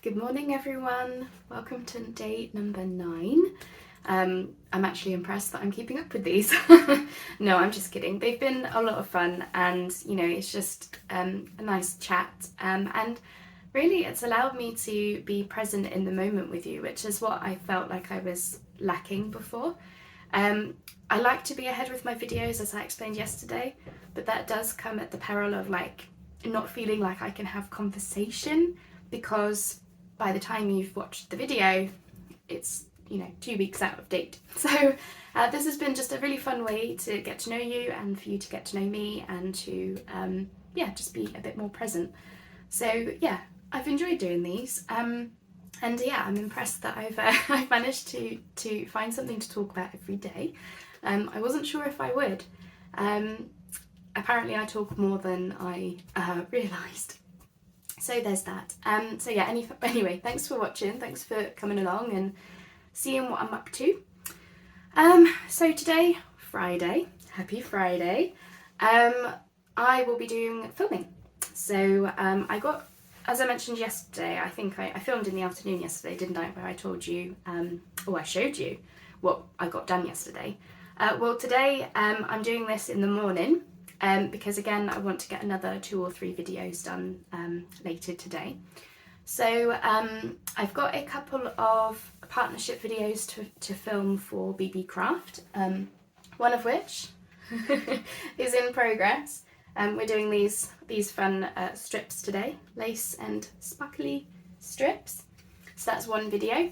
Good morning everyone, welcome to day number 9. I'm actually impressed that I'm keeping up with these. No, I'm just kidding. They've been a lot of fun and it's just a nice chat and really it's allowed me to be present in the moment with you, which is what I felt like I was lacking before. I like to be ahead with my videos, as I explained yesterday, but that does come at the peril of not feeling like I can have conversation, because by the time you've watched the video, it's 2 weeks out of date. So this has been just a really fun way to get to know you and for you to get to know me and to just be a bit more present. So yeah, I've enjoyed doing these and yeah, I'm impressed that I've managed to find something to talk about every day. I wasn't sure if I would. Apparently I talk more than I realised. So there's that. So yeah, anyway, thanks for watching, thanks for coming along and seeing what I'm up to. So today, Friday, happy Friday, I will be doing filming. So I got, as I mentioned yesterday, I think I filmed in the afternoon yesterday, didn't I, where I told you, or I showed you what I got done yesterday. Well today I'm doing this in the morning. Because again, I want to get another 2 or 3 videos done later today. So I've got a couple of partnership videos to film for BB Craft, one of which is in progress. We're doing these fun strips today, lace and sparkly strips. So that's one video.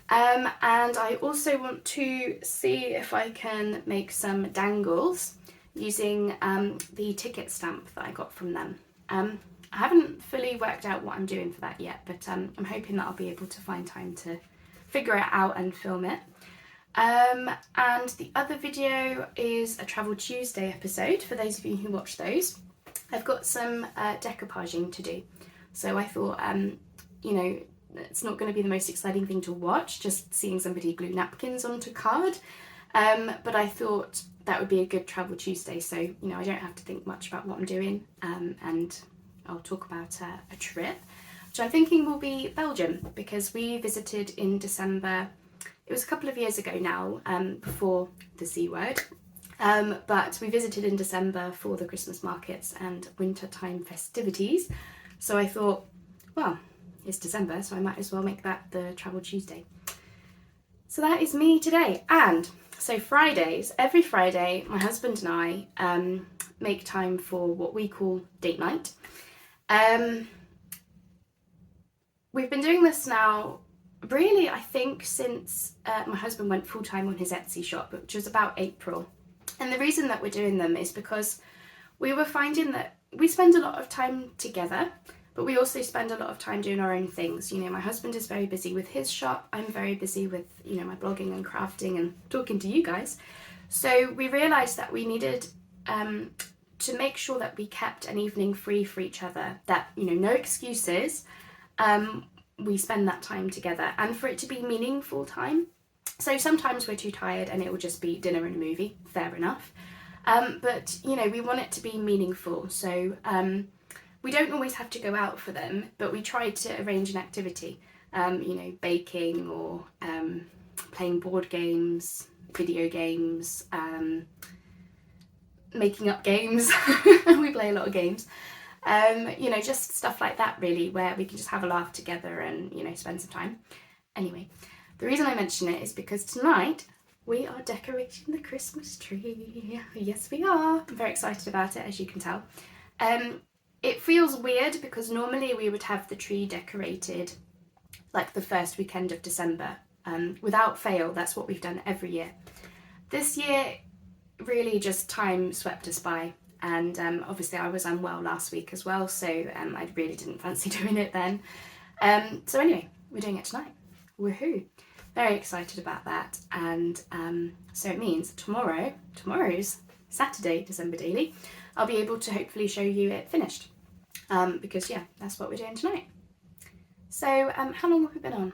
And I also want to see if I can make some dangles using the ticket stamp that I got from them. I haven't fully worked out what I'm doing for that yet, but I'm hoping that I'll be able to find time to figure it out and film it. And the other video is a Travel Tuesday episode, for those of you who watch those. I've got some decoupaging to do. So I thought, it's not going to be the most exciting thing to watch, just seeing somebody glue napkins onto card. But I thought that would be a good Travel Tuesday, so I don't have to think much about what I'm doing, and I'll talk about a trip, which I'm thinking will be Belgium, because we visited in December. It was a couple of years ago now, before the C word, but we visited in December for the Christmas markets and wintertime festivities, so I thought, well, it's December, so I might as well make that the Travel Tuesday. So that is me today. And so Fridays, every Friday, my husband and I make time for what we call date night. We've been doing this now, really, I think since my husband went full-time on his Etsy shop, which was about April. And the reason that we're doing them is because we were finding that we spend a lot of time together, but we also spend a lot of time doing our own things. My husband is very busy with his shop. I'm very busy with, my blogging and crafting and talking to you guys. So we realised that we needed to make sure that we kept an evening free for each other, that, no excuses. We spend that time together, and for it to be meaningful time. So sometimes we're too tired and it will just be dinner and a movie, fair enough. But, we want it to be meaningful. So we don't always have to go out for them, but we try to arrange an activity, baking or playing board games, video games, making up games. We play a lot of games. Just stuff like that really, where we can just have a laugh together and, spend some time. Anyway, the reason I mention it is because tonight we are decorating the Christmas tree. Yes, we are. I'm very excited about it, as you can tell. It feels weird because normally we would have the tree decorated like the first weekend of December. Without fail, that's what we've done every year. This year, really just time swept us by, and obviously I was unwell last week as well, so I really didn't fancy doing it then. So anyway, we're doing it tonight. Woohoo! Very excited about that, and so it means tomorrow's Saturday, December Daily, I'll be able to hopefully show you it finished, because yeah, that's what we're doing tonight. So how long have we been on?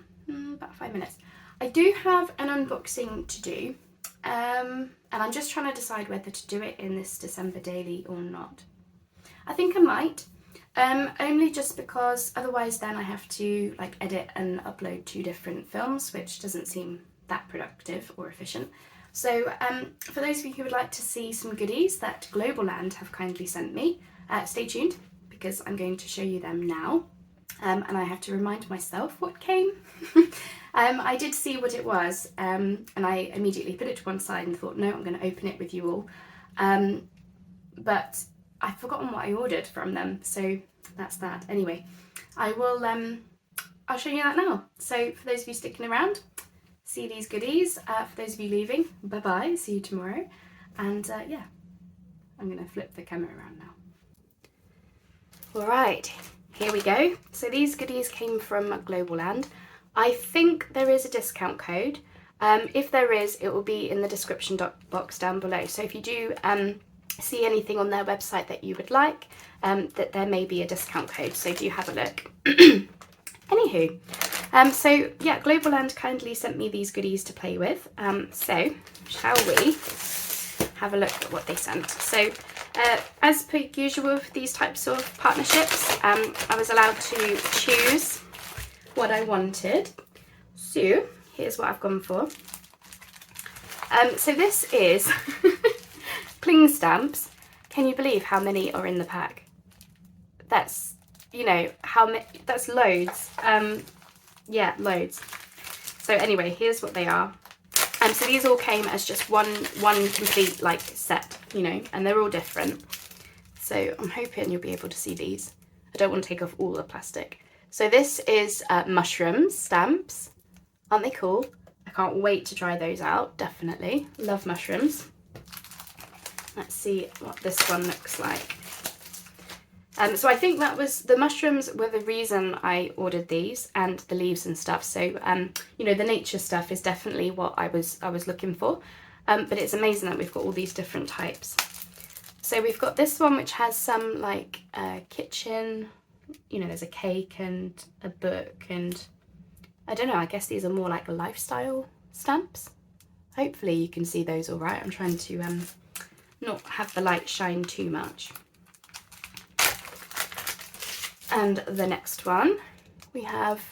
About 5 minutes. I do have an unboxing to do, and I'm just trying to decide whether to do it in this December daily or not. I think I might. Only just because otherwise then I have to like edit and upload 2 different films, which doesn't seem that productive or efficient. So for those of you who would like to see some goodies that Globleland have kindly sent me, stay tuned because I'm going to show you them now. And I have to remind myself what came. I did see what it was, and I immediately put it to one side and thought, no, I'm going to open it with you all. But I've forgotten what I ordered from them, so that's that. Anyway, I'll show you that now. So for those of you sticking around, see these goodies. For those of you leaving, bye-bye, see you tomorrow. And yeah, I'm going to flip the camera around now. All right, here we go. So these goodies came from Globleland. I think there is a discount code. If there is, it will be in the description box down below. So if you do see anything on their website that you would like, that there may be a discount code, so do have a look. Anywho, so yeah, Globleland kindly sent me these goodies to play with. So shall we have a look at what they sent? So as per usual with these types of partnerships, I was allowed to choose what I wanted. So here's what I've gone for. So this is cling stamps. Can you believe how many are in the pack? That's, you know, how many, that's loads. Yeah, loads. So anyway, here's what they are. So these all came as just one complete like set, you know, and they're all different. So I'm hoping you'll be able to see these. I don't want to take off all the plastic. So this is mushrooms stamps. Aren't they cool? I can't wait to try those out, definitely. Love mushrooms. Let's see what this one looks like. So I think that was, the mushrooms were the reason I ordered these, and the leaves and stuff. So, you know, the nature stuff is definitely what I was looking for. But it's amazing that we've got all these different types. So we've got this one, which has some like kitchen, you know, there's a cake and a book, and I don't know, I guess these are more like lifestyle stamps. Hopefully you can see those all right. I'm trying to not have the light shine too much. And the next one we have,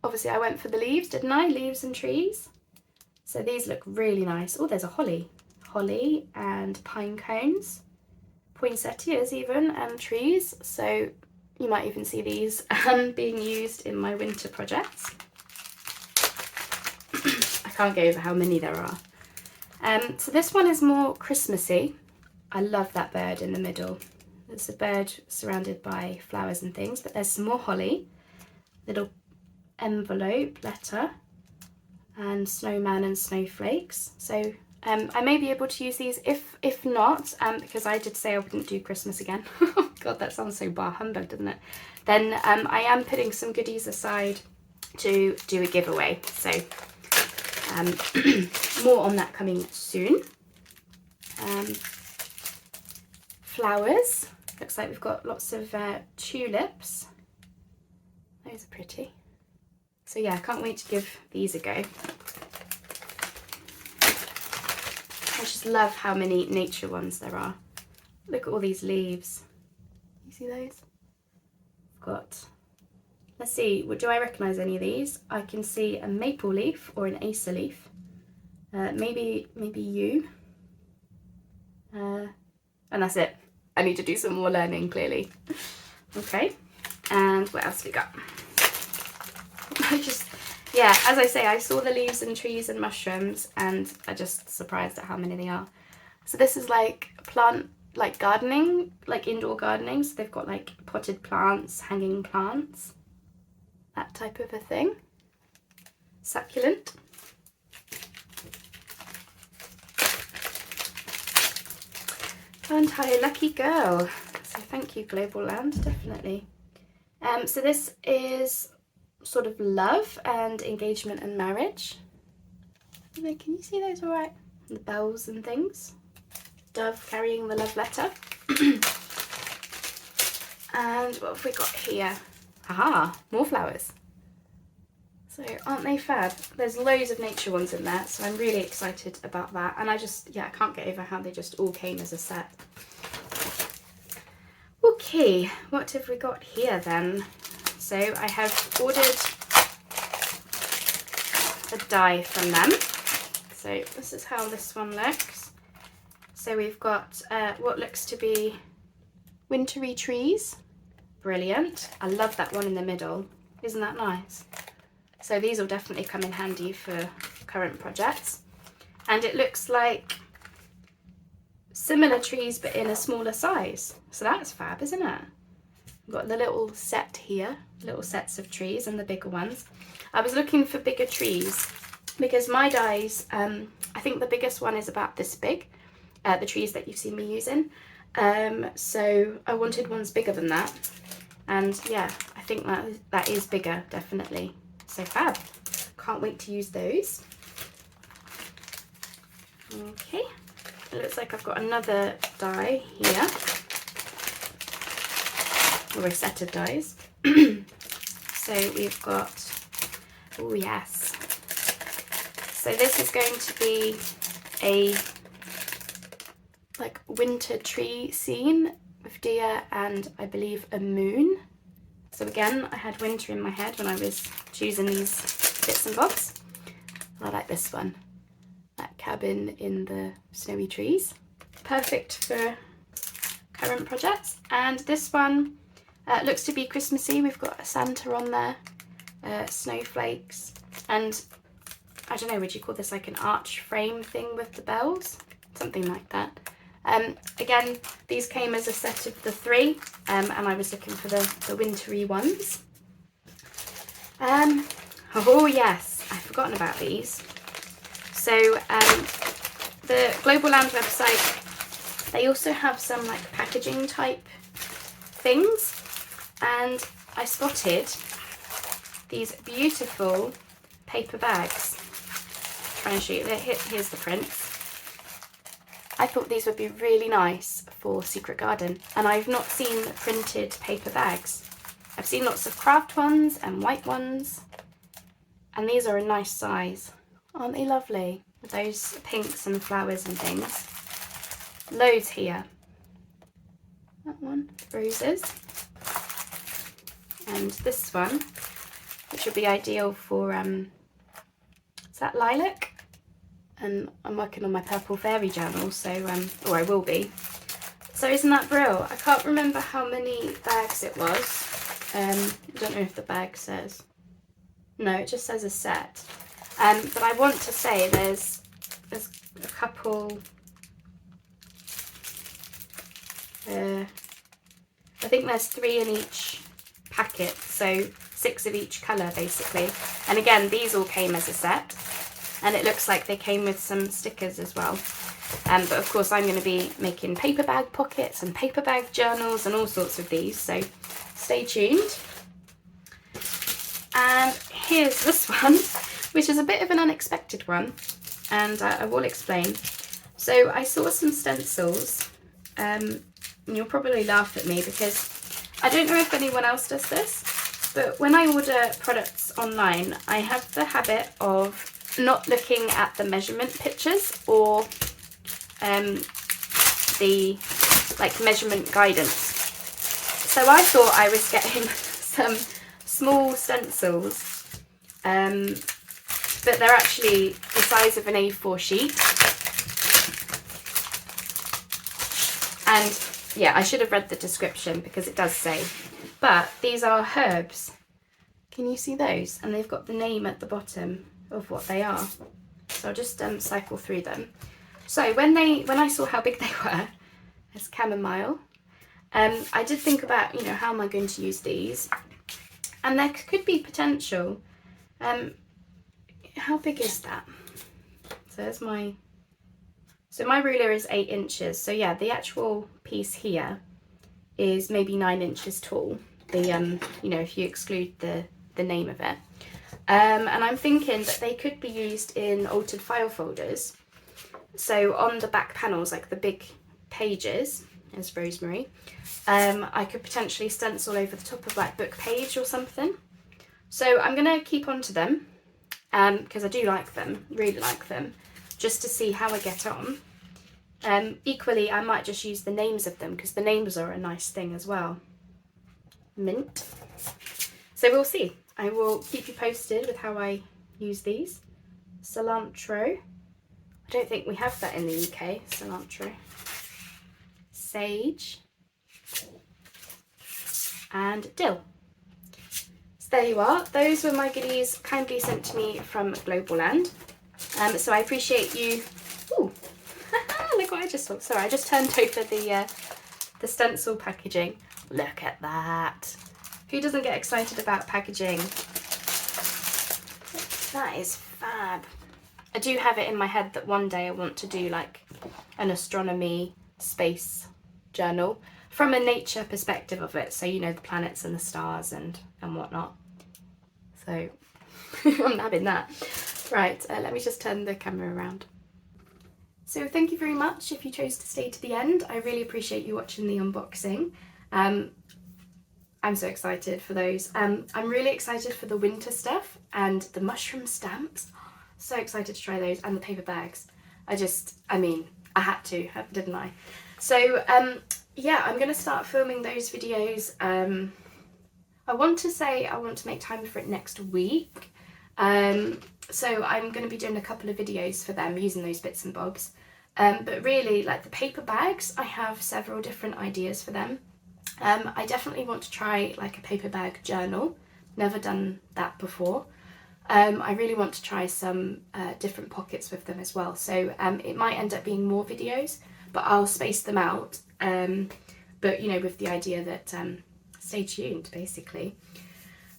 obviously I went for the leaves, didn't I? Leaves and trees. So these look really nice. Oh, there's a holly and pine cones, poinsettias even, and trees. So you might even see these being used in my winter projects. I can't go over how many there are. So this one is more Christmassy. I love that bird in the middle. There's a bird surrounded by flowers and things, but there's some more holly, little envelope letter, and snowman and snowflakes. So I may be able to use these. If not, because I did say I wouldn't do Christmas again. God, that sounds so bar humbug, doesn't it? Then I am putting some goodies aside to do a giveaway. So more on that coming soon. Flowers. Looks like we've got lots of tulips. Those are pretty. So yeah, I can't wait to give these a go. I just love how many nature ones there are. Look at all these leaves. You see those? I've got, let's see, do I recognise any of these? I can see a maple leaf or an acer leaf. Maybe yew. And that's it. I need to do some more learning, clearly. Okay, and what else we got? Yeah, as I say, I saw the leaves and trees and mushrooms, and I'm just surprised at how many they are. So this is like plant, like gardening, like indoor gardening. So they've got like potted plants, hanging plants, that type of a thing. Succulent. And hi, lucky girl. So thank you, Globleland, definitely. So this is sort of love and engagement and marriage. Can you see those all right? The bells and things. Dove carrying the love letter. And what have we got here? Aha, more flowers. So aren't they fab? There's loads of nature ones in there, so I'm really excited about that. And I can't get over how they just all came as a set. Okay, what have we got here then? So I have ordered a die from them. So this is how this one looks. So we've got what looks to be wintry trees. Brilliant. I love that one in the middle. Isn't that nice? So these will definitely come in handy for current projects. And it looks like similar trees but in a smaller size. So that's fab, isn't it? We've got the little set here, little sets of trees and the bigger ones. I was looking for bigger trees because my dies, I think the biggest one is about this big, the trees that you've seen me using. So I wanted ones bigger than that. And yeah, I think that is bigger, definitely. So fab. Can't wait to use those. Okay, it looks like I've got another die here, or a set of dies. So we've got, oh yes. So this is going to be a like winter tree scene with deer and I believe a moon. So again, I had winter in my head when I was choosing these bits and bobs. I like this one. That cabin in the snowy trees. Perfect for current projects. And this one looks to be Christmassy. We've got a Santa on there, snowflakes, and I don't know, would you call this like an arch frame thing with the bells? Something like that. Again, these came as a set of the 3, and I was looking for the wintry ones. Oh yes, I've forgotten about these. So the Globleland website, they also have some like packaging type things, and I spotted these beautiful paper bags. Trying to show you, here's the prints. I thought these would be really nice for Secret Garden, and I've not seen printed paper bags. I've seen lots of craft ones and white ones, and these are a nice size. Aren't they lovely? With those pinks and flowers and things. Loads here. That one, roses. And this one, which would be ideal for, is that lilac? And I'm working on my purple fairy journal, so, or I will be. So isn't that brilliant? I can't remember how many bags it was. I don't know if the bag says. No, it just says a set. But I want to say there's a couple, I think there's 3 in each packet, so 6 of each colour basically. And again, these all came as a set, and it looks like they came with some stickers as well. But of course I'm going to be making paper bag pockets and paper bag journals and all sorts of these, so stay tuned. And here's this one, which is a bit of an unexpected one, and I will explain. So I saw some stencils, and you'll probably laugh at me because I don't know if anyone else does this, but when I order products online, I have the habit of not looking at the measurement pictures or the measurement guidance. So I thought I was getting some small stencils, but they're actually the size of an A4 sheet. And yeah, I should have read the description because it does say, but these are herbs. Can you see those? And they've got the name at the bottom of what they are. So I'll just cycle through them. So when I saw how big they were, there's chamomile. I did think about, you know, how am I going to use these? And there could be potential. How big is that? So there's my ruler is 8 inches. So yeah, the actual piece here is maybe 9 inches tall. The you know, if you exclude the name of it. And I'm thinking that they could be used in altered file folders. So on the back panels, like the big pages, as Rosemary, I could potentially stencil over the top of like book page or something. So I'm going to keep on to them because I do like them, really like them, just to see how I get on. Equally, I might just use the names of them because the names are a nice thing as well. Mint. So we'll see. I will keep you posted with how I use these. Cilantro. I don't think we have that in the UK, cilantro. Sage. And dill. So there you are. Those were my goodies kindly sent to me from Globleland. So I appreciate you. Ooh, look what I just saw. Sorry, I just turned over the stencil packaging. Look at that. Who doesn't get excited about packaging? That is fab. I do have it in my head that one day I want to do like an astronomy space journal from a nature perspective of it. So, you know, the planets and the stars and whatnot. So I'm having that. Right, let me just turn the camera around. So thank you very much if you chose to stay to the end. I really appreciate you watching the unboxing. I'm so excited for those. I'm really excited for the winter stuff and the mushroom stamps. So excited to try those, and the paper bags. I had to, didn't I? So yeah, I'm gonna start filming those videos. I want to make time for it next week. So I'm going to be doing a couple of videos for them using those bits and bobs. But really, like the paper bags, I have several different ideas for them. I definitely want to try like a paper bag journal. Never done that before. I really want to try some different pockets with them as well. So it might end up being more videos, but I'll space them out. But you know, with the idea that stay tuned, basically.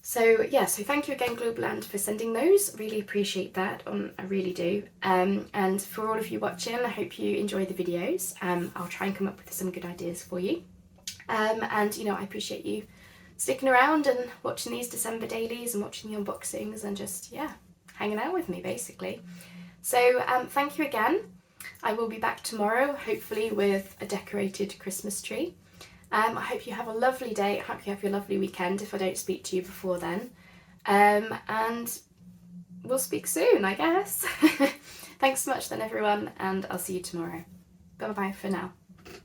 So yeah, so thank you again, Globleland, for sending those. Really appreciate that. I really do. And for all of you watching, I hope you enjoy the videos. I'll try and come up with some good ideas for you. And you know, I appreciate you sticking around and watching these December dailies and watching the unboxings and just, yeah, hanging out with me, basically. So thank you again. I will be back tomorrow, hopefully with a decorated Christmas tree. I hope you have a lovely day. I hope you have your lovely weekend if I don't speak to you before then. And we'll speak soon, I guess. Thanks so much then, everyone, and I'll see you tomorrow. Bye-bye for now.